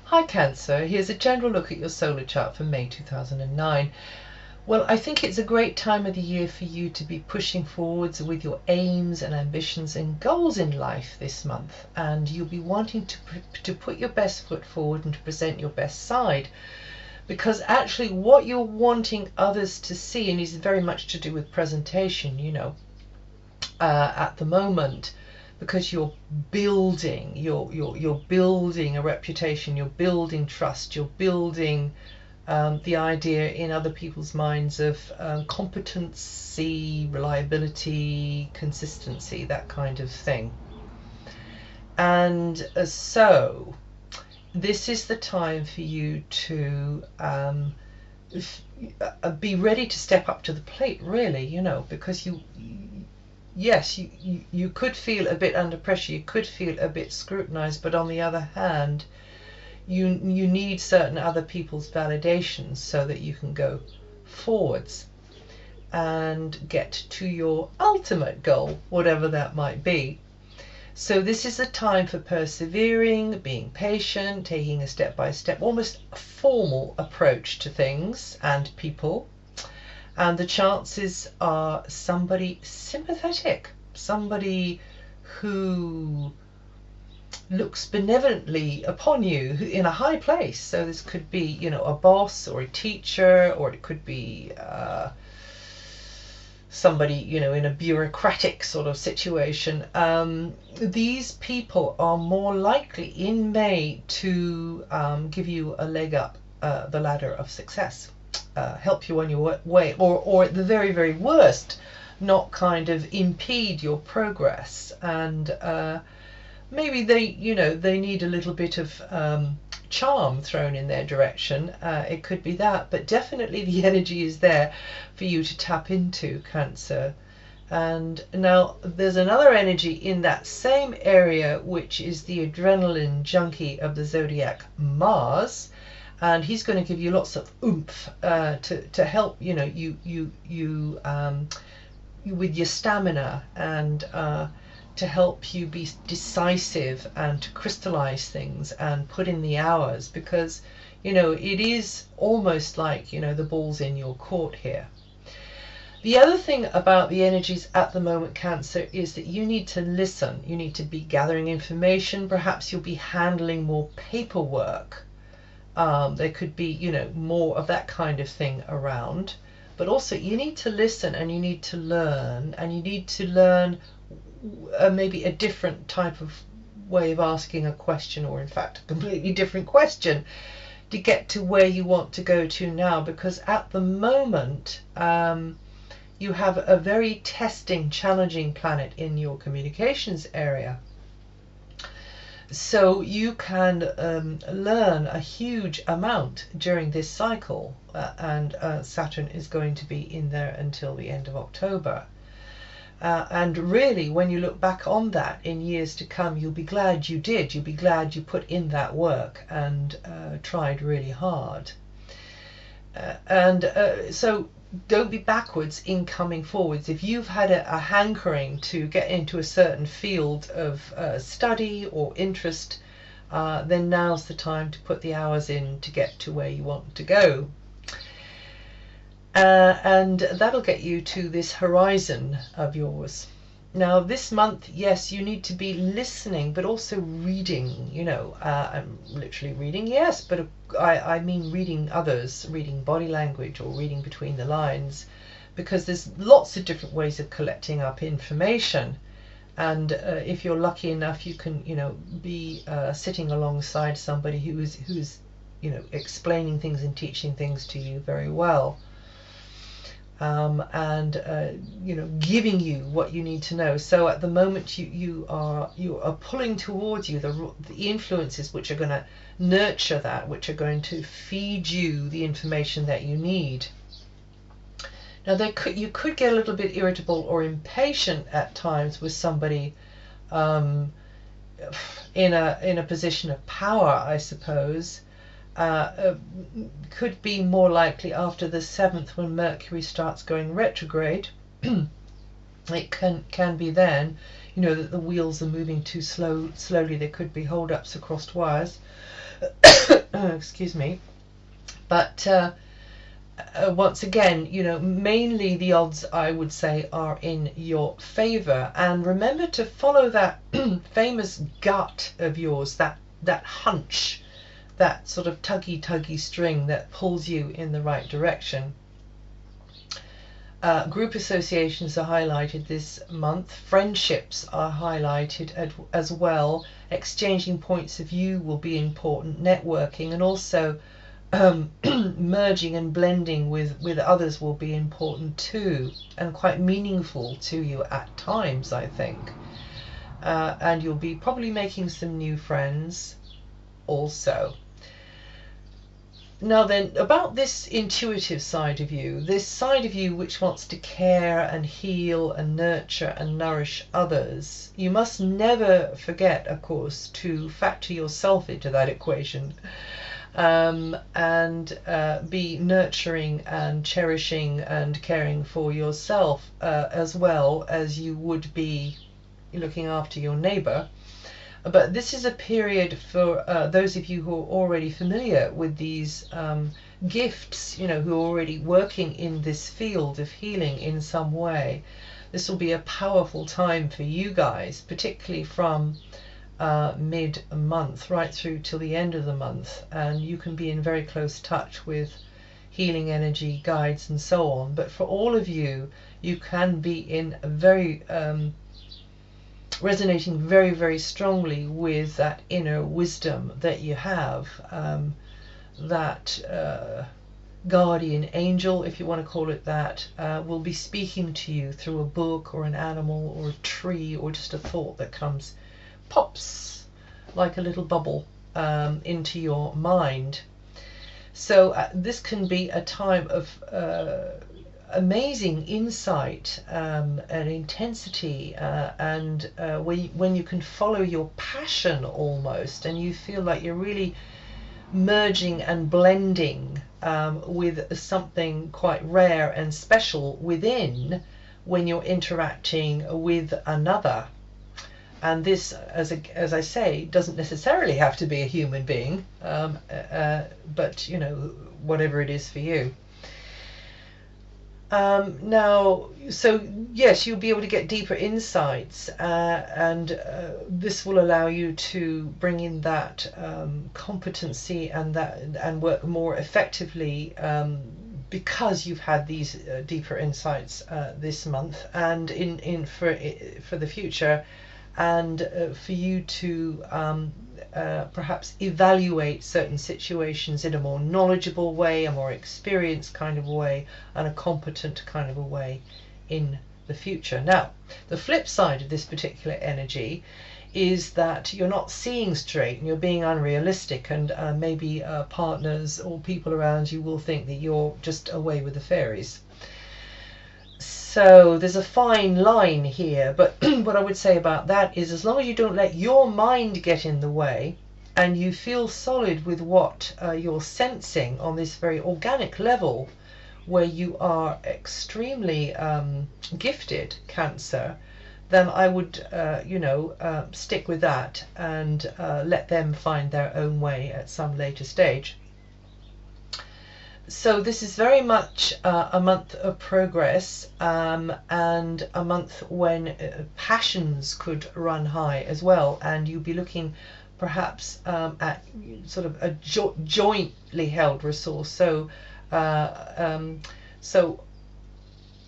Hi Cancer, here's a general look at your solar chart for May 2009. Well, I think it's a great time of the year for you to be pushing forwards with your aims and ambitions and goals in life this month, and you'll be wanting to put your best foot forward and to present your best side, because actually what you're wanting others to see, and is very much to do with presentation, at the moment, because you're building a reputation, you're building trust, you're building the idea in other people's minds of competency, reliability, consistency, that kind of thing. And so this is the time for you to be ready to step up to the plate, really, because you could feel a bit under pressure, you could feel a bit scrutinized, but on the other hand, you need certain other people's validations so that you can go forwards and get to your ultimate goal, whatever that might be. So this is a time for persevering, being patient, taking a step-by-step, almost a formal approach to things and people. And the chances are somebody sympathetic, somebody who looks benevolently upon you, who in a high place. So this could be, a boss or a teacher, or it could be somebody, in a bureaucratic sort of situation. These people are more likely in May to give you a leg up the ladder of success. Help you on your way, or at the very, very worst, not kind of impede your progress. And maybe they need a little bit of charm thrown in their direction. It could be that, but definitely the energy is there for you to tap into, Cancer. And now there's another energy in that same area, which is the adrenaline junkie of the zodiac, Mars. And he's going to give you lots of oomph to help you with your stamina, and to help you be decisive and to crystallize things and put in the hours, because it is almost like the ball's in your court here. The other thing about the energies at the moment, Cancer, is that you need to listen. You need to be gathering information. Perhaps you'll be handling more paperwork. There could be, more of that kind of thing around. But also you need to listen, and you need to learn, and you need to learn maybe a different type of way of asking a question, or in fact a completely different question, to get to where you want to go to now. Because at the moment you have a very testing, challenging planet in your communications area. So you can learn a huge amount during this cycle, and Saturn is going to be in there until the end of October. And really, when you look back on that in years to come, you'll be glad you did. You'll be glad you put in that work and tried really hard. So don't be backwards in coming forwards. If you've had a hankering to get into a certain field of study or interest, then now's the time to put the hours in to get to where you want to go. And that'll get you to this horizon of yours. Now this month, yes, you need to be listening, but also reading. I'm literally reading, yes, but I mean reading others, reading body language, or reading between the lines, because there's lots of different ways of collecting up information. And if you're lucky enough, you can be sitting alongside somebody who's explaining things and teaching things to you very well. And giving you what you need to know. So at the moment you are pulling towards you the influences which are going to nurture that, which are going to feed you the information that you need. Now you could get a little bit irritable or impatient at times with somebody in a position of power, I suppose. Could be more likely after the 7th, when Mercury starts going retrograde. It can be then, that the wheels are moving too slowly. There could be hold-ups across wires. excuse me. But once again, you know, mainly the odds, I would say, are in your favor. And remember to follow that famous gut of yours, that hunch, that sort of tuggy string that pulls you in the right direction. Group associations are highlighted this month. Friendships are highlighted as well. Exchanging points of view will be important. Networking, and also merging and blending with others will be important too, and quite meaningful to you at times, I think. And you'll be probably making some new friends also. Now then, about this intuitive side of you, this side of you which wants to care and heal and nurture and nourish others, you must never forget, of course, to factor yourself into that equation, and be nurturing and cherishing and caring for yourself, as well as you would be looking after your neighbor. But this is a period for those of you who are already familiar with these gifts, you know, who are already working in this field of healing in some way. This will be a powerful time for you guys, particularly from mid-month right through till the end of the month. And you can be in very close touch with healing energy, guides, and so on. But for all of you, you can be in a very resonating very strongly with that inner wisdom that you have, that guardian angel, if you want to call it that, will be speaking to you through a book or an animal or a tree or just a thought that pops like a little bubble into your mind. So this can be a time of amazing insight and intensity, and when you can follow your passion almost, and you feel like you're really merging and blending with something quite rare and special within when you're interacting with another. And this, as I say, doesn't necessarily have to be a human being, but you know, whatever it is for you. Now, so yes, you'll be able to get deeper insights, and this will allow you to bring in that competency and work more effectively, because you've had these deeper insights this month and for the future, and for you to perhaps evaluate certain situations in a more knowledgeable way, a more experienced kind of way, and a competent kind of a way in the future. Now, the flip side of this particular energy is that you're not seeing straight and you're being unrealistic, and maybe partners or people around you will think that you're just away with the fairies. So there's a fine line here, but what I would say about that is, as long as you don't let your mind get in the way and you feel solid with what you're sensing on this very organic level, where you are extremely gifted, Cancer, then I would stick with that and let them find their own way at some later stage. So this is very much a month of progress, and a month when passions could run high as well, and you'll be looking perhaps at sort of a jointly held resource. So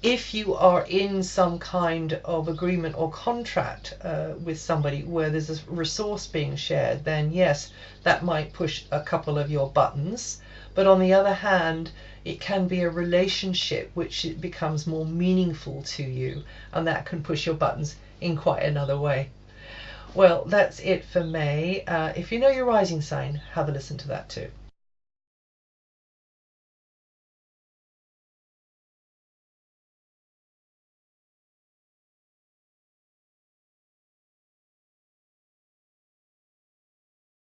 if you are in some kind of agreement or contract with somebody where there's a resource being shared, then yes, that might push a couple of your buttons. But on the other hand, it can be a relationship which it becomes more meaningful to you, and that can push your buttons in quite another way. Well, that's it for May. If you know your rising sign, have a listen to that too.